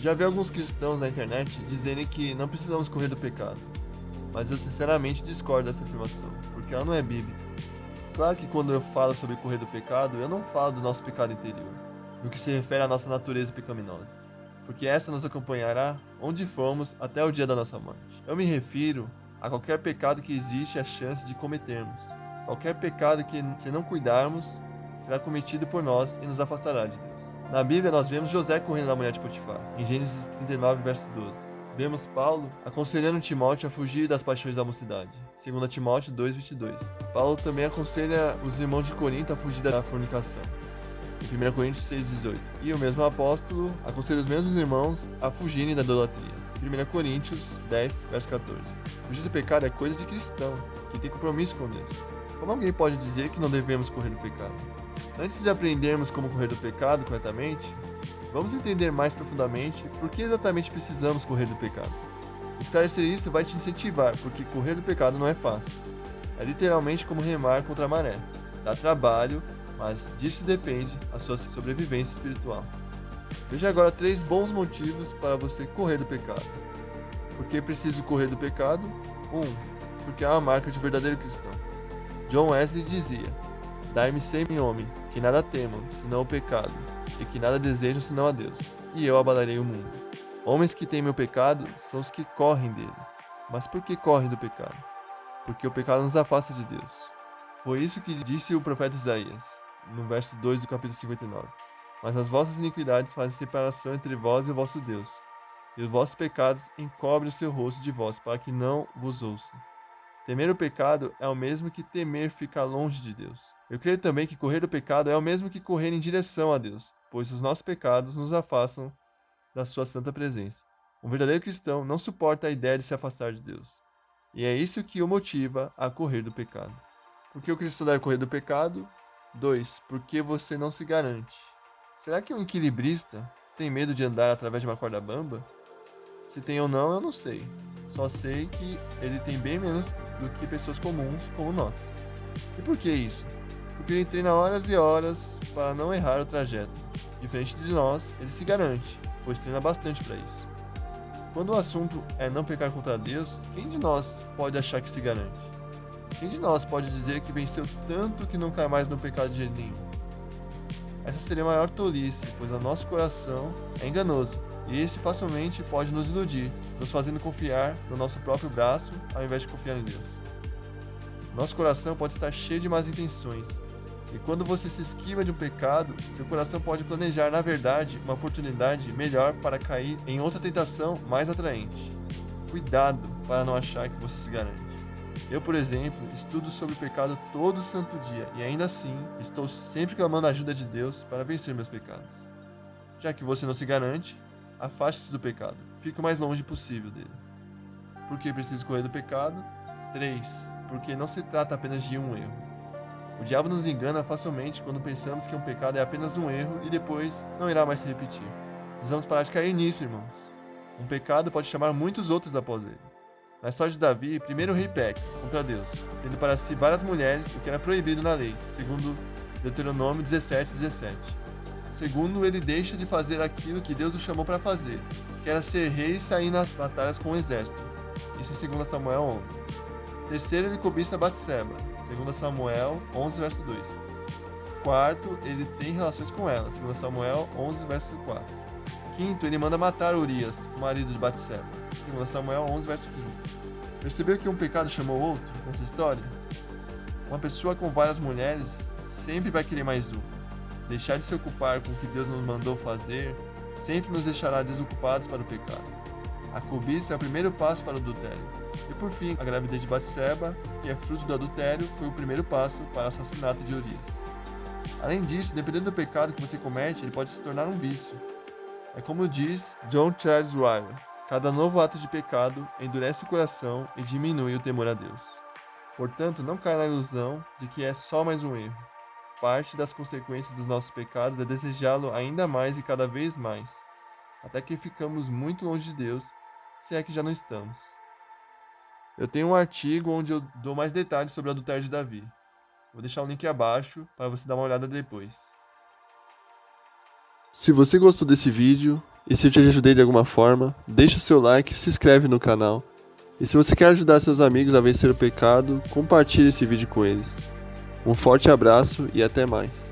Já vi alguns cristãos na internet dizerem que não precisamos correr do pecado, mas eu sinceramente discordo dessa afirmação, porque ela não é bíblica. Claro que quando eu falo sobre correr do pecado, eu não falo do nosso pecado interior, no que se refere à nossa natureza pecaminosa, porque essa nos acompanhará onde formos até o dia da nossa morte. Eu me refiro a qualquer pecado que existe a chance de cometermos. Qualquer pecado que, se não cuidarmos, será cometido por nós e nos afastará de Deus. Na Bíblia, nós vemos José correndo da mulher de Potifar, em Gênesis 39, verso 12. Vemos Paulo aconselhando Timóteo a fugir das paixões da mocidade, 2 Timóteo 2:22. Paulo também aconselha os irmãos de Corinto a fugir da fornicação, em 1 Coríntios 6:18. E o mesmo apóstolo aconselha os mesmos irmãos a fugirem da idolatria, em 1 Coríntios 10, verso 14. Fugir do pecado é coisa de cristão, que tem compromisso com Deus. Como alguém pode dizer que não devemos correr do pecado? Antes de aprendermos como correr do pecado corretamente, vamos entender mais profundamente por que exatamente precisamos correr do pecado. Esclarecer isso vai te incentivar, porque correr do pecado não é fácil. É literalmente como remar contra a maré. Dá trabalho, mas disso depende a sua sobrevivência espiritual. Veja agora 3 bons motivos para você correr do pecado. Por que preciso correr do pecado? 1. Porque é uma marca de verdadeiro cristão. John Wesley dizia: Dai-me 100 homens, que nada temam, senão o pecado, e que nada desejam senão a Deus, e eu abalarei o mundo. Homens que temem o pecado são os que correm dele. Mas por que correm do pecado? Porque o pecado nos afasta de Deus. Foi isso que disse o profeta Isaías, no verso 2 do capítulo 59. Mas as vossas iniquidades fazem separação entre vós e o vosso Deus, e os vossos pecados encobrem o seu rosto de vós, para que não vos ouça. Temer o pecado é o mesmo que temer ficar longe de Deus. Eu creio também que correr do pecado é o mesmo que correr em direção a Deus, pois os nossos pecados nos afastam da sua santa presença. Um verdadeiro cristão não suporta a ideia de se afastar de Deus. E é isso que o motiva a correr do pecado. Por que o cristão deve correr do pecado? 2. Porque você não se garante. Será que um equilibrista tem medo de andar através de uma corda bamba? Se tem ou não, eu não sei. Só sei que ele tem bem menos do que pessoas comuns como nós. E por que isso? Porque ele treina horas e horas para não errar o trajeto. Diferente de nós, ele se garante, pois treina bastante para isso. Quando o assunto é não pecar contra Deus, quem de nós pode achar que se garante? Quem de nós pode dizer que venceu tanto que não cai mais no pecado de jeito nenhum? Essa seria a maior tolice, pois o nosso coração é enganoso, e esse facilmente pode nos iludir, nos fazendo confiar no nosso próprio braço ao invés de confiar em Deus. Nosso coração pode estar cheio de más intenções, e quando você se esquiva de um pecado, seu coração pode planejar, na verdade, uma oportunidade melhor para cair em outra tentação mais atraente. Cuidado para não achar que você se garante. Eu, por exemplo, estudo sobre o pecado todo santo dia e ainda assim estou sempre clamando a ajuda de Deus para vencer meus pecados. Já que você não se garante, afaste-se do pecado. Fique o mais longe possível dele. Por que preciso correr do pecado? 3. Porque não se trata apenas de um erro. O diabo nos engana facilmente quando pensamos que um pecado é apenas um erro e depois não irá mais se repetir. Precisamos parar de cair nisso, irmãos. Um pecado pode chamar muitos outros após ele. Na história de Davi, primeiro o rei peca contra Deus, tendo para si várias mulheres, o que era proibido na lei, segundo Deuteronômio 17:17. Segundo, ele deixa de fazer aquilo que Deus o chamou para fazer, que era ser rei e sair nas batalhas com o exército. Isso em 2 Samuel 11. Terceiro, ele cobiça Batseba, 2 Samuel 11, verso 2. Quarto, ele tem relações com ela, 2 Samuel 11, verso 4. Quinto, ele manda matar Urias, o marido de Batseba, 2 Samuel 11, verso 15. Percebeu que um pecado chamou outro nessa história? Uma pessoa com várias mulheres sempre vai querer mais uma. Deixar de se ocupar com o que Deus nos mandou fazer sempre nos deixará desocupados para o pecado. A cobiça é o primeiro passo para o adultério. E por fim, a gravidez de Batseba, que é fruto do adultério, foi o primeiro passo para o assassinato de Urias. Além disso, dependendo do pecado que você comete, ele pode se tornar um vício. É como diz John Charles Riley: cada novo ato de pecado endurece o coração e diminui o temor a Deus. Portanto, não caia na ilusão de que é só mais um erro. Parte das consequências dos nossos pecados é desejá-lo ainda mais e cada vez mais, até que ficamos muito longe de Deus, se é que já não estamos. Eu tenho um artigo onde eu dou mais detalhes sobre o adultério de Davi. Vou deixar o link abaixo para você dar uma olhada depois. Se você gostou desse vídeo, E se eu te ajudei de alguma forma, deixa o seu like e se inscreve no canal. E se você quer ajudar seus amigos a vencer o pecado, compartilhe esse vídeo com eles. Um forte abraço e até mais.